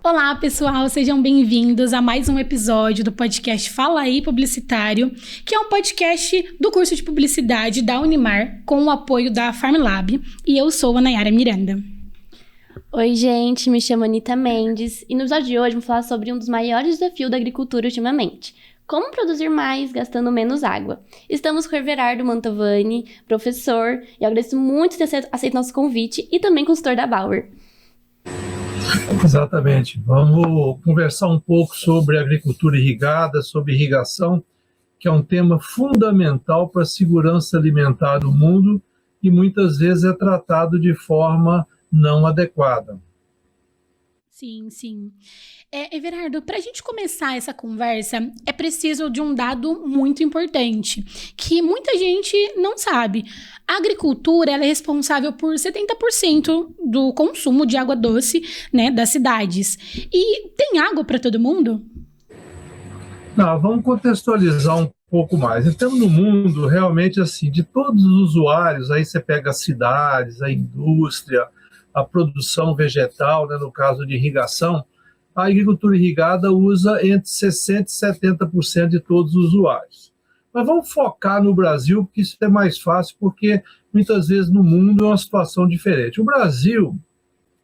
Olá, pessoal, sejam bem-vindos a mais um episódio do podcast Fala Aí Publicitário, que é um podcast do curso de publicidade da Unimar, com o apoio da FarmLab, e eu sou a Nayara Miranda. Oi, gente, me chamo Anitta Mendes, e no episódio de hoje vamos falar sobre um dos maiores desafios da agricultura ultimamente: como produzir mais gastando menos água. Estamos com o Everardo Mantovani, professor, e eu agradeço muito ter aceito nosso convite, e também consultor da Bauer. Exatamente. Vamos conversar um pouco sobre agricultura irrigada, sobre irrigação, que é um tema fundamental para a segurança alimentar do mundo e muitas vezes é tratado de forma não adequada. Sim. Everardo, para a gente começar essa conversa, é preciso de um dado muito importante, que muita gente não sabe. A agricultura ela é responsável por 70% do consumo de água doce, né, das cidades. E tem água para todo mundo? Não, vamos contextualizar um pouco mais. Então, no mundo, realmente, assim, de todos os usuários, aí você pega as cidades, a indústria, a produção vegetal, né, no caso de irrigação, a agricultura irrigada usa entre 60% e 70% de todos os usuários. Mas vamos focar no Brasil, porque isso é mais fácil, porque muitas vezes no mundo é uma situação diferente. O Brasil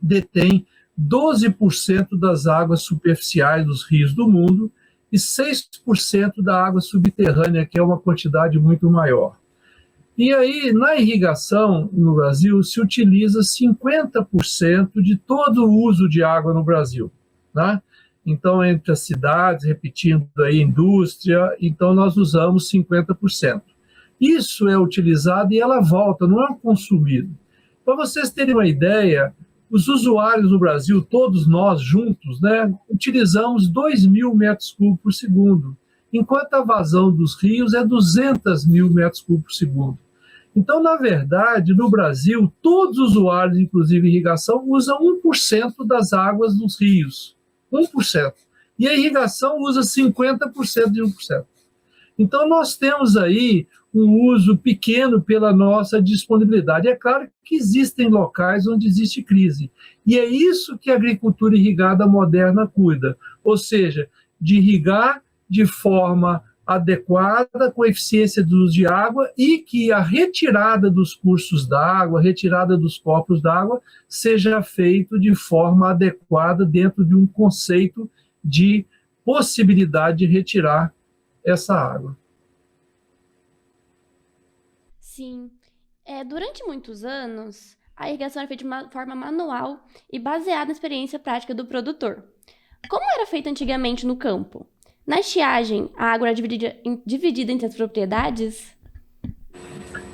detém 12% das águas superficiais dos rios do mundo e 6% da água subterrânea, que é uma quantidade muito maior. E aí, na irrigação no Brasil, se utiliza 50% de todo o uso de água no Brasil, né? Então, entre as cidades, repetindo aí, indústria, então nós usamos 50%. Isso é utilizado e ela volta, não é consumido. Para vocês terem uma ideia, os usuários no Brasil, todos nós juntos, né, utilizamos 2.000 metros cúbicos por segundo, enquanto a vazão dos rios é 200.000 metros cúbicos por segundo. Então, na verdade, no Brasil, todos os usuários, inclusive irrigação, usam 1% das águas dos rios. 1%. E a irrigação usa 50% de 1%. Então, nós temos aí um uso pequeno pela nossa disponibilidade. É claro que existem locais onde existe crise. E é isso que a agricultura irrigada moderna cuida. Ou seja, de irrigar de forma adequada, com eficiência do uso de água e que a retirada dos cursos d'água, a retirada dos corpos d'água seja feito de forma adequada dentro de um conceito de possibilidade de retirar essa água. Sim. Durante muitos anos, a irrigação era feita de uma forma manual e baseada na experiência prática do produtor. Como era feito antigamente no campo? Na estiagem, a água era dividida entre as propriedades?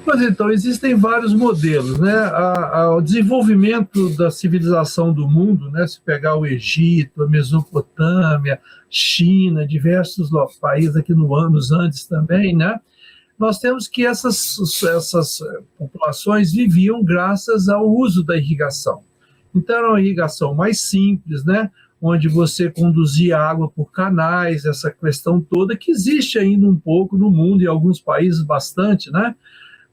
Mas então, existem vários modelos, né? O desenvolvimento da civilização do mundo, né? Se pegar o Egito, a Mesopotâmia, China, diversos países aqui nos Andes também, né? Nós temos que essas populações viviam graças ao uso da irrigação. Então, era uma irrigação mais simples, né? Onde você conduzia água por canais, essa questão toda que existe ainda um pouco no mundo, em alguns países bastante, né?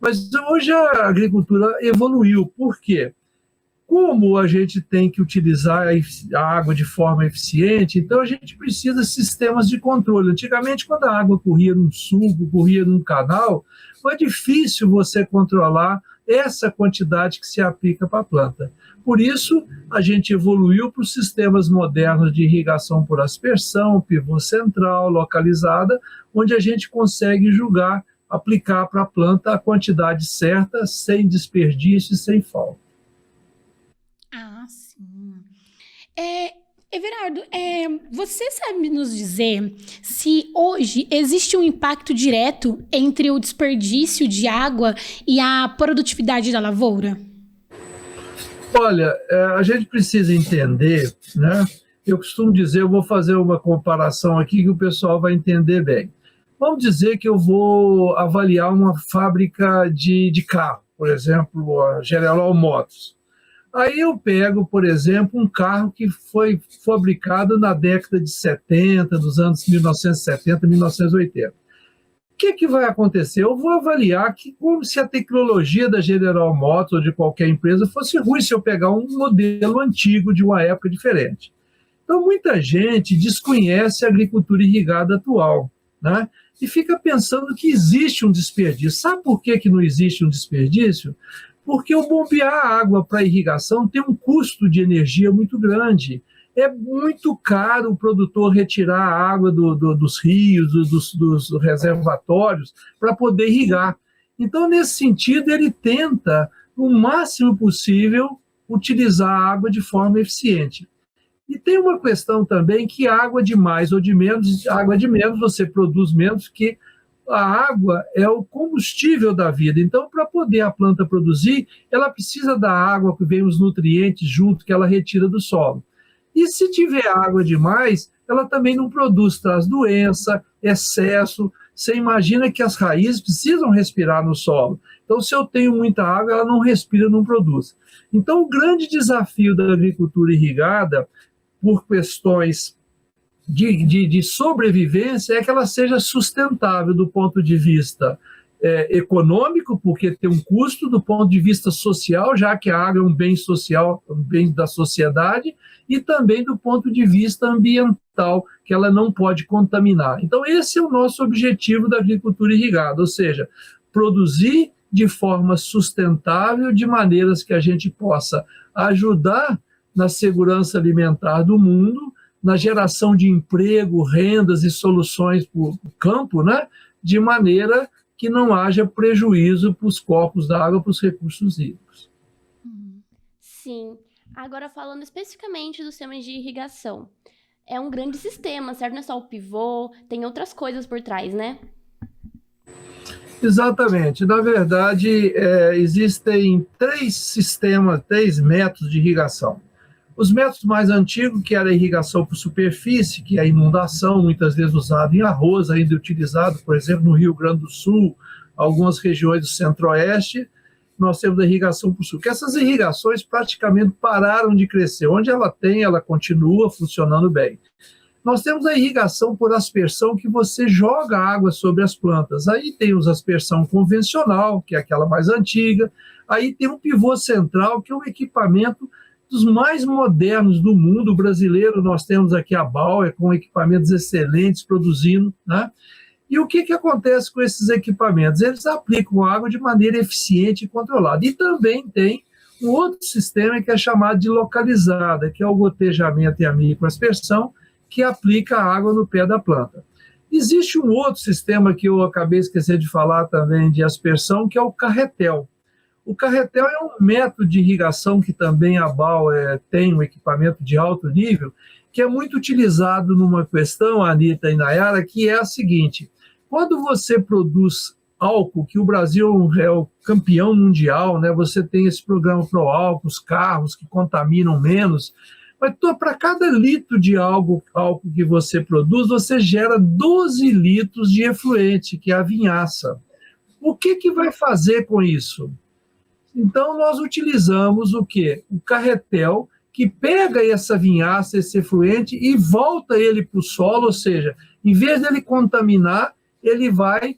Mas hoje a agricultura evoluiu. Por quê? Como a gente tem que utilizar a água de forma eficiente, então a gente precisa de sistemas de controle. Antigamente, quando a água corria num sulco, corria num canal, foi difícil você controlar essa quantidade que se aplica para a planta. Por isso, a gente evoluiu para os sistemas modernos de irrigação por aspersão, pivô central, localizada, onde a gente consegue aplicar para a planta a quantidade certa, sem desperdício e sem falta. Ah, sim. Everardo, você sabe nos dizer se hoje existe um impacto direto entre o desperdício de água e a produtividade da lavoura? Olha, a gente precisa entender, né? Eu costumo dizer, eu vou fazer uma comparação aqui que o pessoal vai entender bem. Vamos dizer que eu vou avaliar uma fábrica de carro, por exemplo, a General Motors. Aí eu pego, por exemplo, um carro que foi fabricado na década de 70, dos anos 1970, 1980. que vai acontecer? Eu vou avaliar que como se a tecnologia da General Motors ou de qualquer empresa fosse ruim se eu pegar um modelo antigo de uma época diferente. Então, muita gente desconhece a agricultura irrigada atual, né? E fica pensando que existe um desperdício. Sabe por que não existe um desperdício? Porque o bombear a água para irrigação tem um custo de energia muito grande. É muito caro o produtor retirar a água dos rios, dos reservatórios, para poder irrigar. Então, nesse sentido, ele tenta, o máximo possível, utilizar a água de forma eficiente. E tem uma questão também que água de mais ou de menos, água de menos você produz menos, que a água é o combustível da vida. Então, para poder a planta produzir, ela precisa da água, que vem os nutrientes junto, que ela retira do solo. E se tiver água demais, ela também não produz, traz doença, excesso. Você imagina que as raízes precisam respirar no solo. Então, se eu tenho muita água, ela não respira, não produz. Então, o grande desafio da agricultura irrigada, por questões de sobrevivência, é que ela seja sustentável do ponto de vista econômico, porque tem um custo, do ponto de vista social, já que a água é um bem social, um bem da sociedade, e também do ponto de vista ambiental, que ela não pode contaminar. Então, esse é o nosso objetivo da agricultura irrigada, ou seja, produzir de forma sustentável, de maneiras que a gente possa ajudar na segurança alimentar do mundo, na geração de emprego, rendas e soluções para o campo, né? De maneira que não haja prejuízo para os corpos d'água, para os recursos hídricos. Sim. Agora, falando especificamente dos sistemas de irrigação. É um grande sistema, certo? Não é só o pivô, tem outras coisas por trás, né? Exatamente. Na verdade, existem três métodos de irrigação. Os métodos mais antigos, que era a irrigação por superfície, que é a inundação, muitas vezes usada em arroz, ainda utilizado, por exemplo, no Rio Grande do Sul, algumas regiões do Centro-Oeste, nós temos a irrigação por sul. Que essas irrigações praticamente pararam de crescer. Onde ela tem, ela continua funcionando bem. Nós temos a irrigação por aspersão, que você joga água sobre as plantas. Aí tem a aspersão convencional, que é aquela mais antiga. Aí tem o pivô central, que é um equipamento dos mais modernos do mundo brasileiro. Nós temos aqui a Bauer, com equipamentos excelentes, produzindo, né? E o que acontece com esses equipamentos? Eles aplicam água de maneira eficiente e controlada. E também tem um outro sistema que é chamado de localizada, que é o gotejamento e a microaspersão, que aplica a água no pé da planta. Existe um outro sistema que eu acabei esquecendo de falar também de aspersão, que é o carretel. O carretel é um método de irrigação que também a Bauer tem um equipamento de alto nível, que é muito utilizado numa questão, Anita e Nayara, que é a seguinte: quando você produz álcool, que o Brasil é o campeão mundial, né? Você tem esse programa Pro Álcool, os carros que contaminam menos, mas para cada litro de álcool que você produz, você gera 12 litros de efluente, que é a vinhaça. O que vai fazer com isso? Então, nós utilizamos o quê? O carretel, que pega essa vinhaça, esse efluente, e volta ele para o solo, ou seja, em vez dele contaminar, ele vai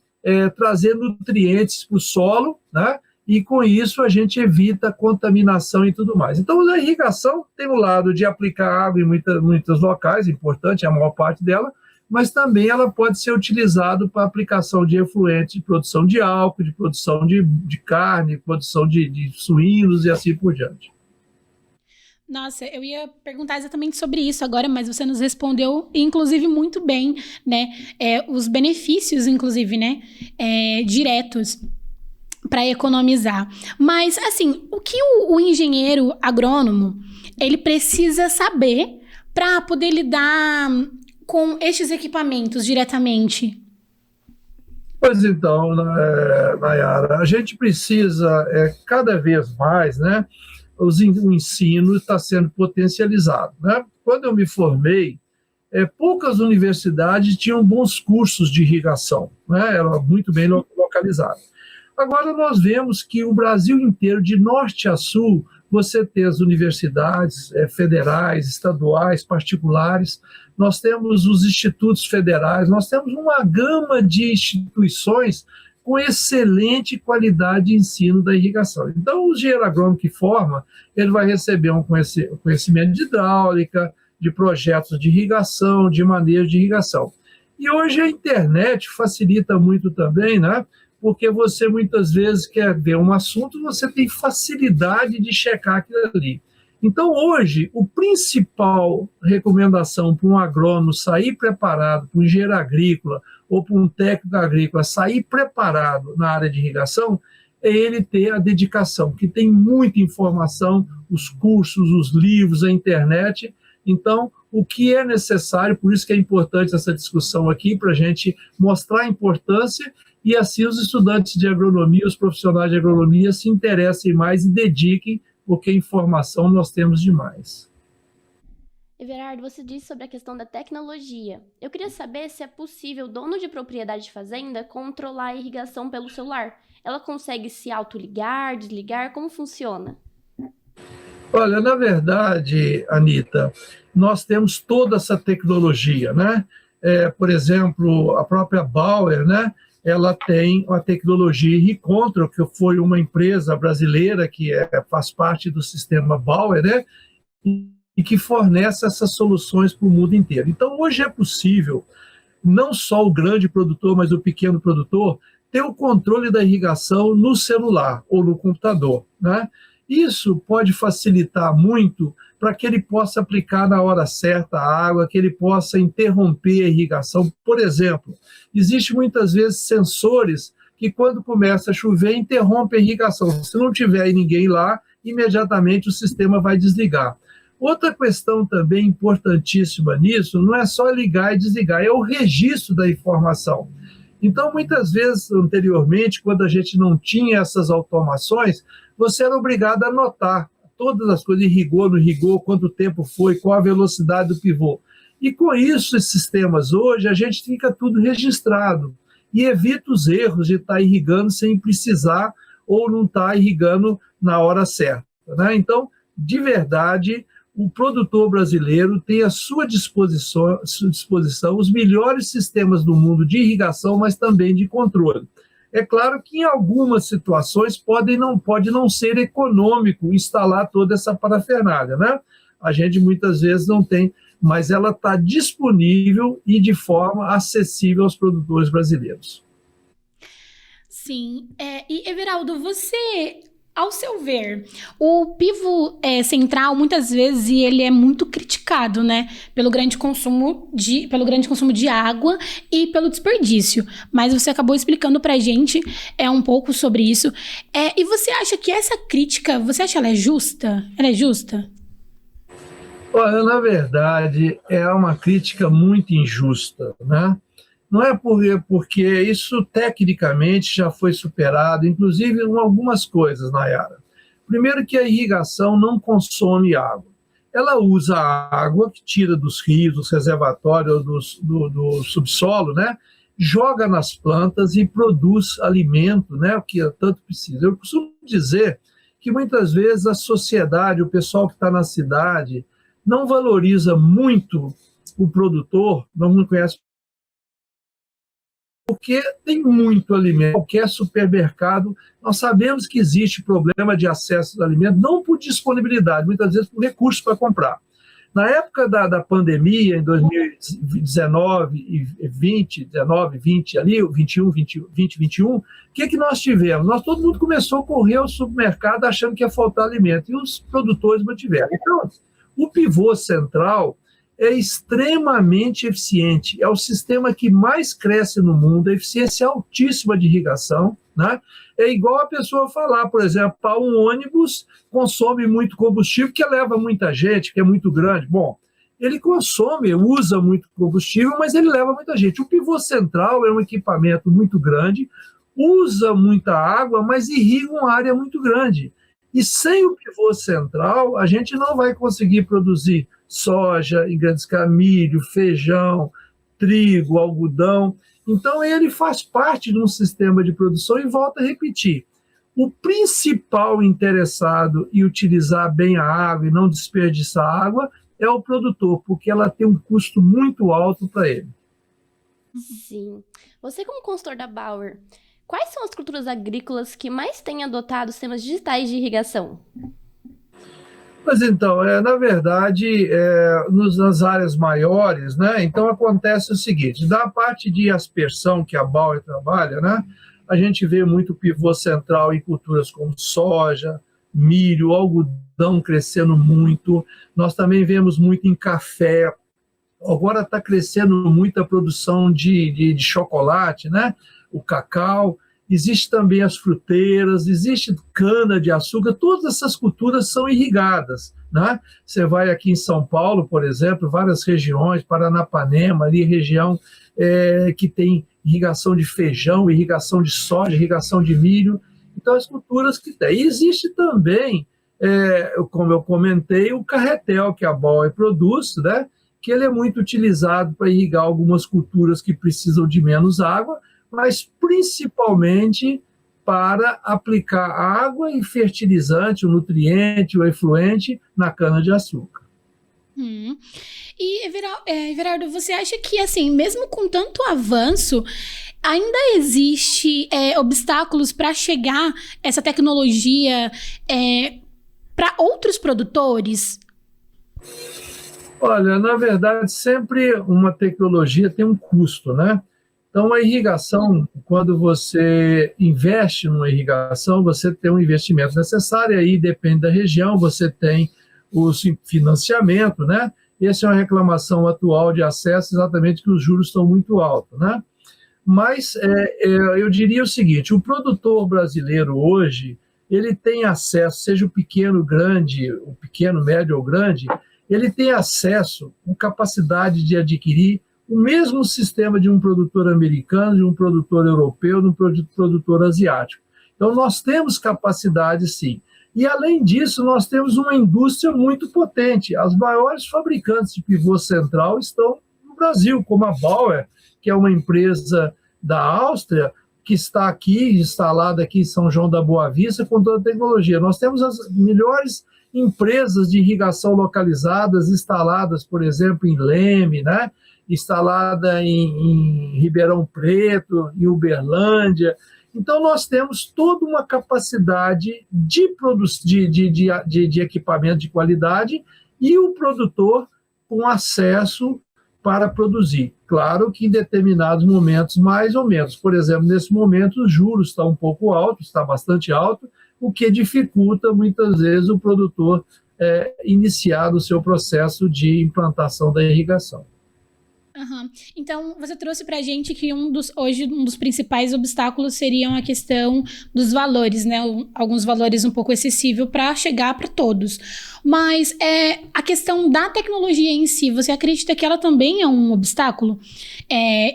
trazer nutrientes para o solo, né? E com isso a gente evita a contaminação e tudo mais. Então, a irrigação tem o lado de aplicar água em muitos locais, importante, a maior parte dela, mas também ela pode ser utilizada para aplicação de efluentes, de produção de álcool, de produção de carne, produção de suínos e assim por diante. Nossa, eu ia perguntar exatamente sobre isso agora, mas você nos respondeu, inclusive, muito bem, né? Os benefícios, inclusive, né? Diretos para economizar. Mas, assim, o que o engenheiro agrônomo, ele precisa saber para poder lidar com estes equipamentos diretamente? Pois então, Nayara, a gente precisa cada vez mais, né? O ensino está sendo potencializado, né? Quando eu me formei, poucas universidades tinham bons cursos de irrigação, né? Era muito bem localizado. Agora nós vemos que o Brasil inteiro, de norte a sul, você tem as universidades federais, estaduais, particulares, nós temos os institutos federais, nós temos uma gama de instituições com excelente qualidade de ensino da irrigação. Então, o engenheiro agrônomo que forma, ele vai receber um conhecimento de hidráulica, de projetos de irrigação, de manejo de irrigação. E hoje a internet facilita muito também, né? Porque você muitas vezes quer ver um assunto, você tem facilidade de checar aquilo ali. Então, hoje, a principal recomendação para um agrônomo sair preparado, para um engenheiro agrícola ou para um técnico agrícola sair preparado na área de irrigação, é ele ter a dedicação, que tem muita informação, os cursos, os livros, a internet. Então, o que é necessário, por isso que é importante essa discussão aqui, para a gente mostrar a importância e assim os estudantes de agronomia, os profissionais de agronomia se interessem mais e dediquem, porque informação nós temos demais. Everardo, você disse sobre a questão da tecnologia. Eu queria saber se é possível o dono de propriedade de fazenda controlar a irrigação pelo celular. Ela consegue se autoligar, desligar? Como funciona? Olha, na verdade, Anita, nós temos toda essa tecnologia, né? Por exemplo, a própria Bauer, né? Ela tem a tecnologia Irricontrol, que foi uma empresa brasileira que faz parte do sistema Bauer, né? E que fornece essas soluções para o mundo inteiro. Então, hoje é possível, não só o grande produtor, mas o pequeno produtor, ter o controle da irrigação no celular ou no computador, né? Isso pode facilitar muito para que ele possa aplicar na hora certa a água, que ele possa interromper a irrigação. Por exemplo, existe muitas vezes sensores que quando começa a chover interrompe a irrigação. Se não tiver ninguém lá, imediatamente o sistema vai desligar. Outra questão também importantíssima nisso não é só ligar e desligar, é o registro da informação. Então, muitas vezes, anteriormente, quando a gente não tinha essas automações, você era obrigado a anotar todas as coisas, irrigou, não irrigou, quanto tempo foi, qual a velocidade do pivô. E com isso, esses sistemas hoje, a gente fica tudo registrado e evita os erros de estar irrigando sem precisar ou não estar irrigando na hora certa, né? Então, de verdade, o produtor brasileiro tem à sua disposição os melhores sistemas do mundo de irrigação, mas também de controle. É claro que em algumas situações pode não ser econômico instalar toda essa parafernália, né? A gente muitas vezes não tem, mas ela está disponível e de forma acessível aos produtores brasileiros. Sim. E, Everaldo, ao seu ver, o pivô central, muitas vezes, ele é muito criticado, né? Pelo grande consumo de água e pelo desperdício. Mas você acabou explicando pra gente um pouco sobre isso. E você acha que essa crítica, ela é justa? Ela é justa? Olha, na verdade, é uma crítica muito injusta, né? Não é porque isso tecnicamente já foi superado, inclusive em algumas coisas, Nayara. Primeiro que a irrigação não consome água. Ela usa a água que tira dos rios, dos reservatórios, do subsolo, né? Joga nas plantas e produz alimento, né? O que tanto precisa. Eu costumo dizer que muitas vezes a sociedade, o pessoal que está na cidade, não valoriza muito o produtor, não conhece, porque tem muito alimento. Qualquer supermercado, nós sabemos que existe problema de acesso ao alimento, não por disponibilidade, muitas vezes por recursos para comprar. Na época da pandemia, em 2019 e 20, ali, 2021, o que nós tivemos? Todo mundo começou a correr ao supermercado achando que ia faltar alimento, e os produtores mantiveram. Então, o pivô central é extremamente eficiente, é o sistema que mais cresce no mundo, a eficiência altíssima de irrigação, né? É igual a pessoa falar, por exemplo, um ônibus consome muito combustível, que leva muita gente, que é muito grande. Bom, ele usa muito combustível, mas ele leva muita gente. O pivô central é um equipamento muito grande, usa muita água, mas irriga uma área muito grande. E sem o pivô central, a gente não vai conseguir produzir soja em grande escala, milho, feijão, trigo, algodão. Então, ele faz parte de um sistema de produção e volta a repetir. O principal interessado em utilizar bem a água e não desperdiçar água é o produtor, porque ela tem um custo muito alto para ele. Sim. Você, como consultor da Bauer, quais são as culturas agrícolas que mais têm adotado sistemas digitais de irrigação? Mas então, na verdade, nas áreas maiores, né, então acontece o seguinte, da parte de aspersão que a Bauer trabalha, né, a gente vê muito pivô central em culturas como soja, milho, algodão crescendo muito, nós também vemos muito em café, agora está crescendo muito a produção de chocolate, né, o cacau, existe também as fruteiras, existe cana-de-açúcar, todas essas culturas são irrigadas, né? Você vai aqui em São Paulo, por exemplo, várias regiões, Paranapanema, ali região que tem irrigação de feijão, irrigação de soja, irrigação de milho, então as culturas que tem. E existe também, como eu comentei, o carretel que a Bauer produz, né? Que ele é muito utilizado para irrigar algumas culturas que precisam de menos água, mas principalmente para aplicar água e fertilizante, o nutriente, o efluente na cana-de-açúcar. E, Everardo, você acha que, assim, mesmo com tanto avanço, ainda existe obstáculos para chegar essa tecnologia para outros produtores? Olha, na verdade, sempre uma tecnologia tem um custo, né? Então, a irrigação, quando você investe numa irrigação, você tem um investimento necessário, aí depende da região, você tem o financiamento, né? Essa é uma reclamação atual de acesso, exatamente que os juros estão muito altos, né? Mas eu diria o seguinte, o produtor brasileiro hoje, ele tem acesso, seja o pequeno, grande, o pequeno, médio ou grande, ele tem acesso com capacidade de adquirir o mesmo sistema de um produtor americano, de um produtor europeu, de um produtor asiático. Então, nós temos capacidade, sim. E, além disso, nós temos uma indústria muito potente. As maiores fabricantes de pivô central estão no Brasil, como a Bauer, que é uma empresa da Áustria, que está aqui, instalada aqui em São João da Boa Vista, com toda a tecnologia. Nós temos as melhores empresas de irrigação localizadas, instaladas, por exemplo, em Leme, né? Instalada em Ribeirão Preto, em Uberlândia. Então, nós temos toda uma capacidade de equipamento de qualidade e o produtor com acesso para produzir. Claro que em determinados momentos, mais ou menos. Por exemplo, nesse momento, os juros estão um pouco altos, está bastante alto, o que dificulta, muitas vezes, o produtor iniciar o seu processo de implantação da irrigação. Uhum. Então, você trouxe para a gente que hoje um dos principais obstáculos seriam a questão dos valores, né? Alguns valores um pouco excessivos para chegar para todos. Mas a questão da tecnologia em si, você acredita que ela também é um obstáculo?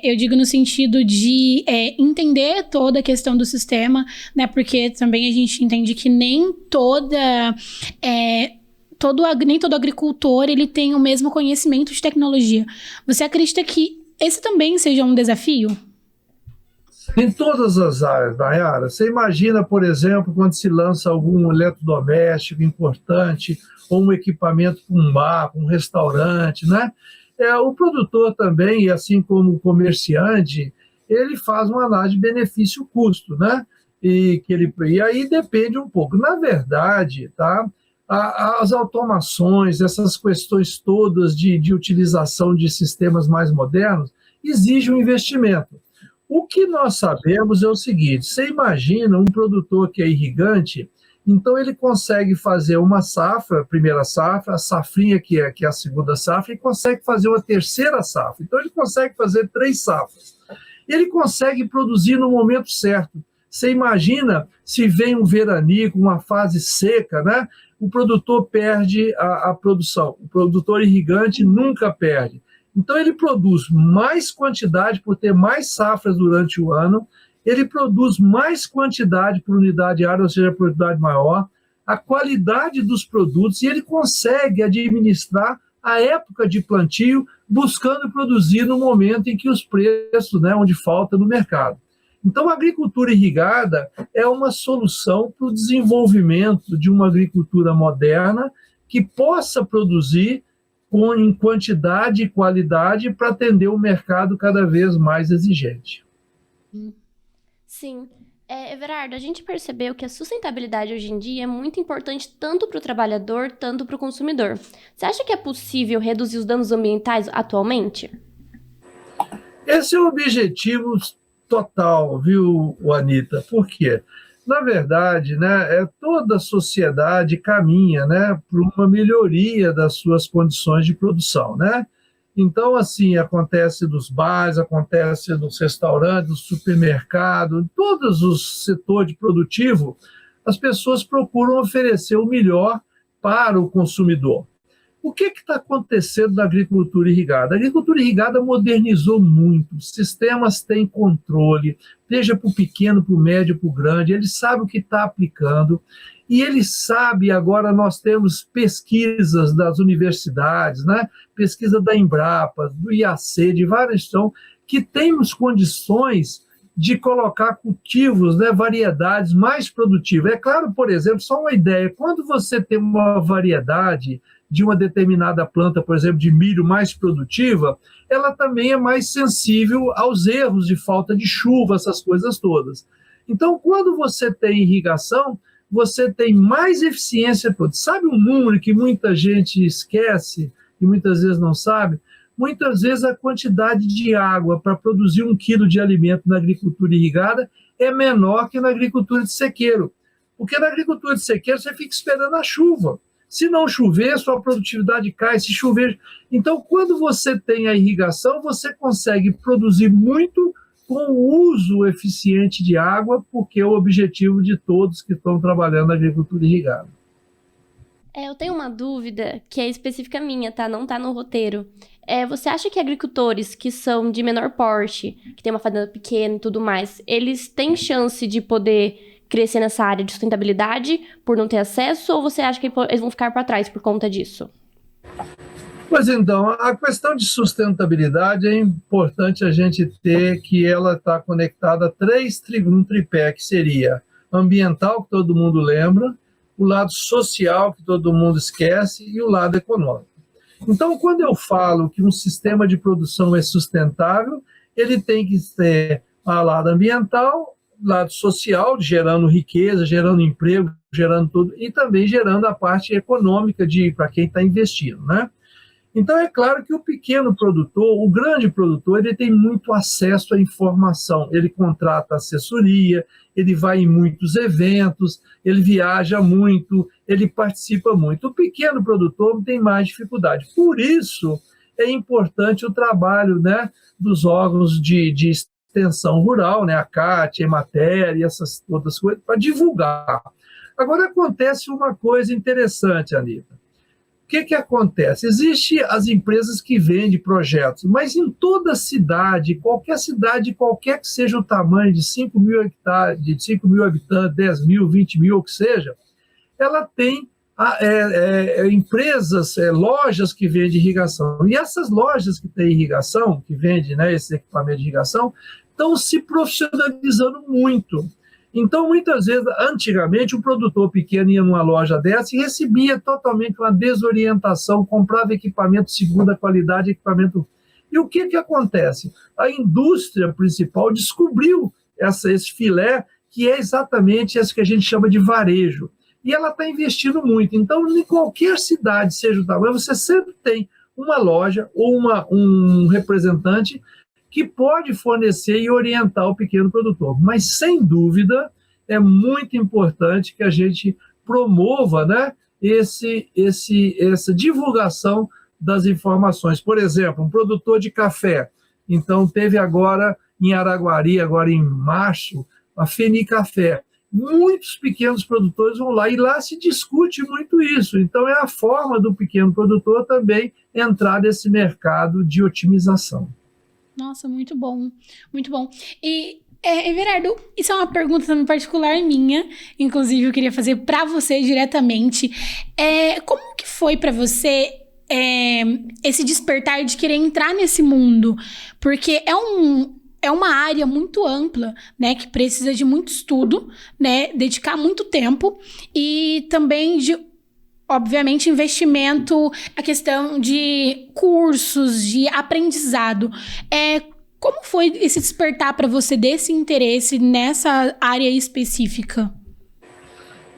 Eu digo no sentido de entender toda a questão do sistema, né? Porque também a gente entende que nem todo agricultor ele tem o mesmo conhecimento de tecnologia. Você acredita que esse também seja um desafio? Em todas as áreas, Nayara. Você imagina, por exemplo, quando se lança algum eletrodoméstico importante, ou um equipamento para um bar, para um restaurante, né? O produtor também, assim como o comerciante, ele faz uma análise de benefício-custo, né? E aí depende um pouco. Na verdade, tá? As automações, essas questões todas de utilização de sistemas mais modernos, exigem um investimento. O que nós sabemos é o seguinte, você imagina um produtor que é irrigante, então ele consegue fazer uma safra, a primeira safra, a safrinha que é a segunda safra, e consegue fazer uma terceira safra. Então ele consegue fazer 3 safras. Ele consegue produzir no momento certo. Você imagina se vem um veranico, uma fase seca, né? O produtor perde a produção. O produtor irrigante nunca perde. Então, ele produz mais quantidade por ter mais safras durante o ano, ele produz mais quantidade por unidade de área, ou seja, por unidade maior, a qualidade dos produtos, e ele consegue administrar a época de plantio, buscando produzir no momento em que os preços, né, onde falta no mercado. Então, a agricultura irrigada é uma solução para o desenvolvimento de uma agricultura moderna que possa produzir em quantidade e qualidade para atender um mercado cada vez mais exigente. Sim. Everardo, a gente percebeu que a sustentabilidade hoje em dia é muito importante tanto para o trabalhador, tanto para o consumidor. Você acha que é possível reduzir os danos ambientais atualmente? Esse é o objetivo total, viu, Anita? Por quê? Na verdade, né, toda a sociedade caminha, né, para uma melhoria das suas condições de produção, né? Então, assim, acontece nos bares, acontece nos restaurantes, no supermercado, em todos os setores produtivos, as pessoas procuram oferecer o melhor para o consumidor. O que está acontecendo na agricultura irrigada? A agricultura irrigada modernizou muito, os sistemas têm controle, seja para o pequeno, para o médio, para o grande, ele sabe o que está aplicando, e ele sabe, agora nós temos pesquisas das universidades, né? Pesquisa da Embrapa, do IAC, de várias que temos condições de colocar cultivos, né, variedades mais produtivas. É claro, por exemplo, só uma ideia, quando você tem uma variedade de uma determinada planta, por exemplo, de milho mais produtiva, ela também é mais sensível aos erros de falta de chuva, essas coisas todas. Então, quando você tem irrigação, você tem mais eficiência. Sabe um número que muita gente esquece e muitas vezes não sabe? Muitas vezes a quantidade de água para produzir 1 quilo de alimento na agricultura irrigada é menor que na agricultura de sequeiro. Porque na agricultura de sequeiro você fica esperando a chuva. Se não chover, sua produtividade cai. Se chover... Então, quando você tem a irrigação, você consegue produzir muito com o uso eficiente de água, porque é o objetivo de todos que estão trabalhando na agricultura irrigada. Eu tenho uma dúvida que é específica minha, tá? Não tá no roteiro. Você acha que agricultores que são de menor porte, que tem uma fazenda pequena e tudo mais, eles têm chance de poder crescer nessa área de sustentabilidade por não ter acesso, ou você acha que eles vão ficar para trás por conta disso? Pois então, a questão de sustentabilidade é importante a gente ter que ela está conectada a um tripé, que seria ambiental, que todo mundo lembra, o lado social, que todo mundo esquece, e o lado econômico. Então, quando eu falo que um sistema de produção é sustentável, ele tem que ter o lado ambiental, lado social, gerando riqueza, gerando emprego, gerando tudo, e também gerando a parte econômica para quem está investindo, né? Então, é claro que o pequeno produtor, o grande produtor, ele tem muito acesso à informação, ele contrata assessoria, ele vai em muitos eventos, ele viaja muito, ele participa muito. O pequeno produtor tem mais dificuldade. Por isso, é importante o trabalho, né, dos órgãos de extensão rural, né, a CAT, a Emater e essas outras coisas, para divulgar. Agora, acontece uma coisa interessante, Anita. O que acontece? Existem as empresas que vendem projetos, mas em toda cidade, qualquer que seja o tamanho, de 5 mil hectares, de 5 mil habitantes, 10 mil, 20 mil, o que seja, ela tem empresas, lojas que vendem irrigação. E essas lojas que têm irrigação, que vendem, né, esse equipamento de irrigação, estão se profissionalizando muito. Então, muitas vezes, antigamente, o produtor pequeno ia numa loja dessa e recebia totalmente uma desorientação, comprava equipamento de segunda qualidade, equipamento... E o que acontece? A indústria principal descobriu esse filé, que é exatamente esse que a gente chama de varejo. E ela está investindo muito. Então, em qualquer cidade, seja o tamanho, você sempre tem uma loja ou um representante que pode fornecer e orientar o pequeno produtor. Mas, sem dúvida, é muito importante que a gente promova, né, essa divulgação das informações. Por exemplo, um produtor de café. Então, teve agora em Araguari, agora em março, a Fenicafé. Muitos pequenos produtores vão lá, e lá se discute muito isso. Então, é a forma do pequeno produtor também entrar nesse mercado de otimização. Nossa, muito bom, muito bom. E, Everardo, isso é uma pergunta também particular minha, inclusive eu queria fazer para você diretamente. Como que foi para você esse despertar de querer entrar nesse mundo? Porque é uma área muito ampla, né, que precisa de muito estudo, né, dedicar muito tempo e também de, obviamente, investimento, a questão de cursos, de aprendizado. Como foi esse despertar para você desse interesse nessa área específica?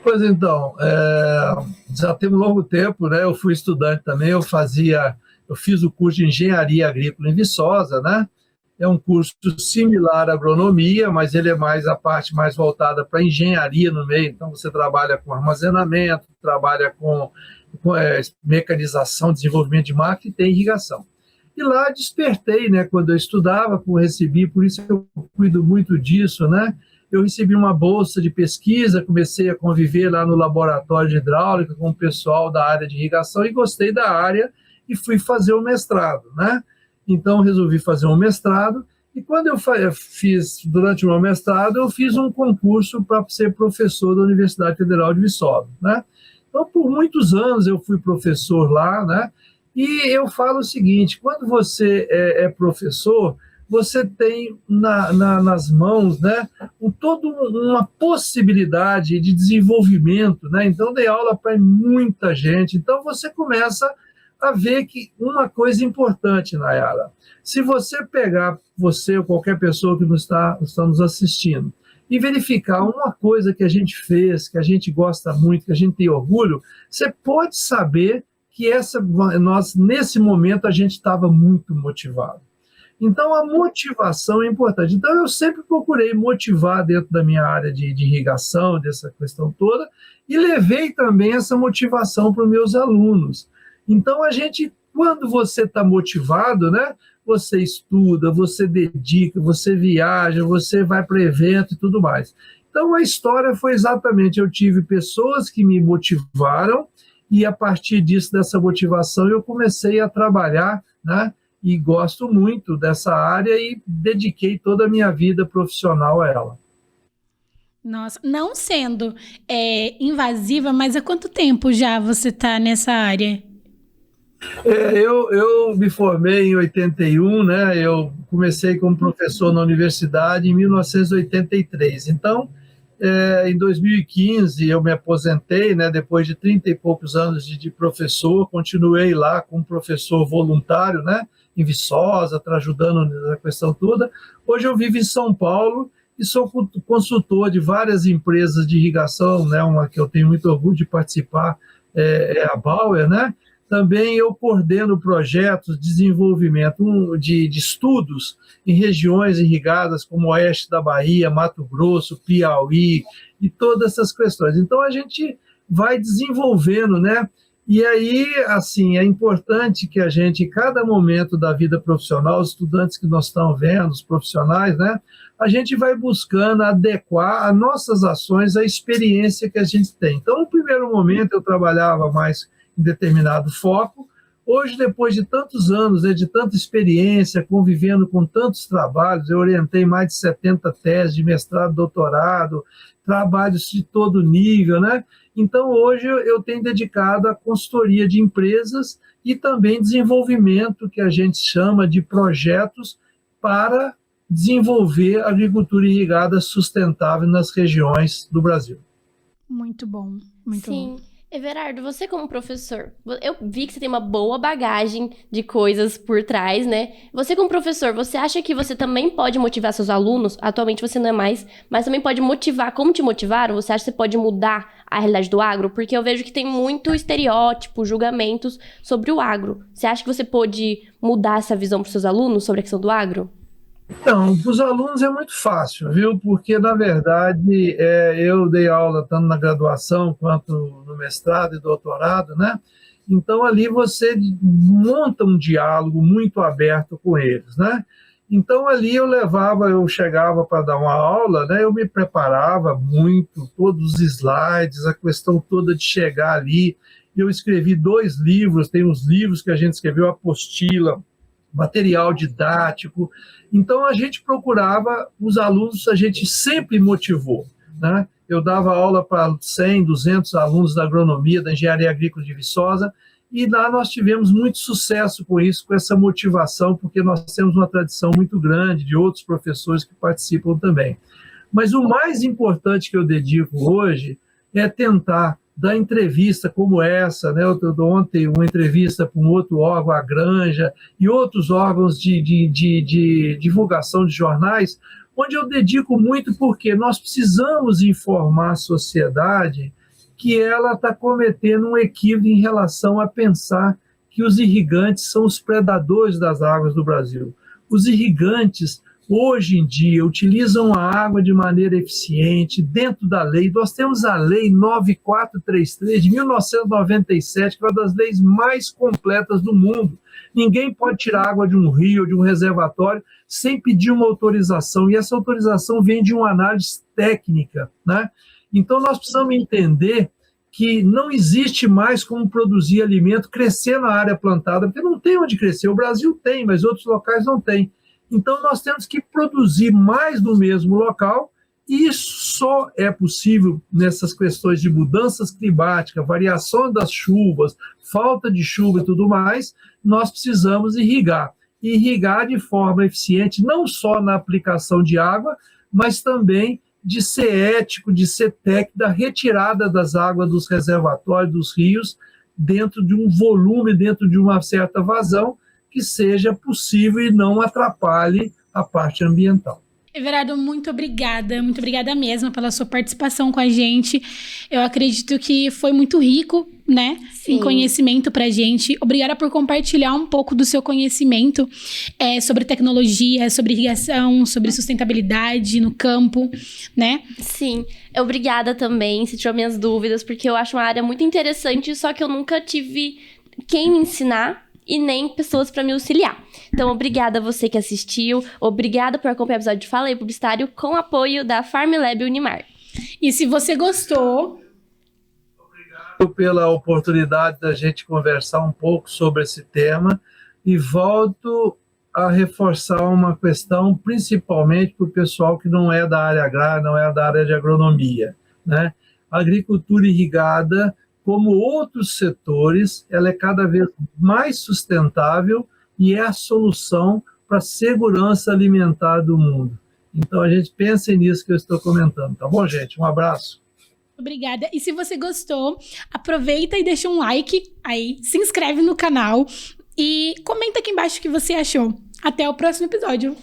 Pois então, já tem um longo tempo, né? Eu fui estudante também, eu fiz o curso de Engenharia Agrícola em Viçosa, né? É um curso similar à agronomia, mas ele é mais a parte mais voltada para engenharia no meio. Então, você trabalha com armazenamento, trabalha com mecanização, desenvolvimento de máquina e tem irrigação. E lá despertei, né? Quando eu estudava, recebi, por isso eu cuido muito disso, né? Eu recebi uma bolsa de pesquisa, comecei a conviver lá no laboratório de hidráulica com o pessoal da área de irrigação e gostei da área e fui fazer o mestrado, né? Então, resolvi fazer um mestrado e quando eu fiz, durante o meu mestrado, eu fiz um concurso para ser professor da Universidade Federal de Viçosa, né? Então, por muitos anos eu fui professor lá, né? E eu falo o seguinte, quando você é professor, você tem nas mãos, né, toda uma possibilidade de desenvolvimento, né? Então, dei aula para muita gente. Então, você começa a ver que uma coisa importante, Nayara, se você pegar, você ou qualquer pessoa que está nos assistindo, e verificar uma coisa que a gente fez, que a gente gosta muito, que a gente tem orgulho, você pode saber que nós, nesse momento, a gente estava muito motivado. Então, a motivação é importante. Então, eu sempre procurei motivar dentro da minha área de irrigação, dessa questão toda, e levei também essa motivação para os meus alunos. Então, quando você está motivado, né, você estuda, você dedica, você viaja, você vai para evento e tudo mais. Então, a história foi exatamente, eu tive pessoas que me motivaram e, a partir disso, dessa motivação, eu comecei a trabalhar, né, e gosto muito dessa área e dediquei toda a minha vida profissional a ela. Nossa, não sendo invasiva, mas há quanto tempo já você está nessa área? Eu me formei em 81, né? Eu comecei como professor na universidade em 1983. Então, em 2015, eu me aposentei, né? Depois de 30 e poucos anos de professor, continuei lá como professor voluntário, né? Em Viçosa, ajudando na questão toda. Hoje eu vivo em São Paulo e sou consultor de várias empresas de irrigação, né? Uma que eu tenho muito orgulho de participar é a Bauer, né? Também eu coordeno projetos de desenvolvimento de estudos em regiões irrigadas como o oeste da Bahia, Mato Grosso, Piauí e todas essas questões. Então, a gente vai desenvolvendo, né? E aí, assim, é importante que a gente, em cada momento da vida profissional, os estudantes que nós estamos vendo, os profissionais, né? A gente vai buscando adequar as nossas ações à experiência que a gente tem. Então, no primeiro momento, eu trabalhava mais em determinado foco. Hoje, depois de tantos anos, de tanta experiência, convivendo com tantos trabalhos, eu orientei mais de 70 teses de mestrado, doutorado, trabalhos de todo nível, né? Então, hoje eu tenho dedicado à consultoria de empresas e também desenvolvimento, que a gente chama de projetos para desenvolver a agricultura irrigada sustentável nas regiões do Brasil. Muito bom, muito bom. Sim. Everardo, você como professor, eu vi que você tem uma boa bagagem de coisas por trás, né? Você como professor, você acha que você também pode motivar seus alunos? Atualmente você não é mais, mas também pode motivar. Como te motivaram? Você acha que você pode mudar a realidade do agro? Porque eu vejo que tem muito estereótipo, julgamentos sobre o agro. Você acha que você pode mudar essa visão para os seus alunos sobre a questão do agro? Então, para os alunos é muito fácil, viu? Porque, na verdade, eu dei aula tanto na graduação quanto no mestrado e doutorado, né? Então, ali você monta um diálogo muito aberto com eles, né? Então, ali eu chegava para dar uma aula, né? Eu me preparava muito, todos os slides, a questão toda de chegar ali. Eu escrevi 2 livros, tem os livros que a gente escreveu, apostila, material didático. Então, a gente procurava, os alunos, a gente sempre motivou, né? Eu dava aula para 100, 200 alunos da agronomia, da engenharia agrícola de Viçosa, E lá nós tivemos muito sucesso com isso, com essa motivação, porque nós temos uma tradição muito grande de outros professores que participam também. Mas o mais importante que eu dedico hoje é tentar dar entrevista como essa, né? Eu dou ontem uma entrevista para um outro órgão, a Granja, e outros órgãos de divulgação de jornais, onde eu dedico muito porque nós precisamos informar a sociedade que ela está cometendo um equívoco em relação a pensar que os irrigantes são os predadores das águas do Brasil. Os irrigantes, hoje em dia, utilizam a água de maneira eficiente, dentro da lei. Nós temos a Lei 9433, de 1997, que é uma das leis mais completas do mundo. Ninguém pode tirar água de um rio ou de um reservatório sem pedir uma autorização, e essa autorização vem de uma análise técnica, né? Então, nós precisamos entender que não existe mais como produzir alimento, crescer na área plantada, porque não tem onde crescer. O Brasil tem, mas outros locais não têm. Então, nós temos que produzir mais no mesmo local, e isso só é possível nessas questões de mudanças climáticas, variação das chuvas, falta de chuva e tudo mais. Nós precisamos irrigar de forma eficiente, não só na aplicação de água, mas também de ser ético, de ser técnico, da retirada das águas dos reservatórios, dos rios, dentro de um volume, dentro de uma certa vazão, que seja possível e não atrapalhe a parte ambiental. Everardo, muito obrigada mesmo pela sua participação com a gente. Eu acredito que foi muito rico, né, em conhecimento pra gente. Obrigada por compartilhar um pouco do seu conhecimento sobre tecnologia, sobre irrigação, sobre sustentabilidade no campo, né? Sim, obrigada também, se tirou minhas dúvidas, porque eu acho uma área muito interessante, só que eu nunca tive quem me ensinar e nem pessoas para me auxiliar. Então, obrigada a você que assistiu, obrigada por acompanhar o episódio de Fala aí Publicitário com apoio da FarmLab Unimar. E se você gostou... Obrigado pela oportunidade da gente conversar um pouco sobre esse tema e volto a reforçar uma questão, principalmente para o pessoal que não é da área agrária, não é da área de agronomia, né? A agricultura irrigada, como outros setores, ela é cada vez mais sustentável e é a solução para a segurança alimentar do mundo. Então, a gente pense nisso que eu estou comentando. Tá bom, gente? Um abraço. Obrigada. E se você gostou, aproveita e deixa um like aí, se inscreve no canal e comenta aqui embaixo o que você achou. Até o próximo episódio.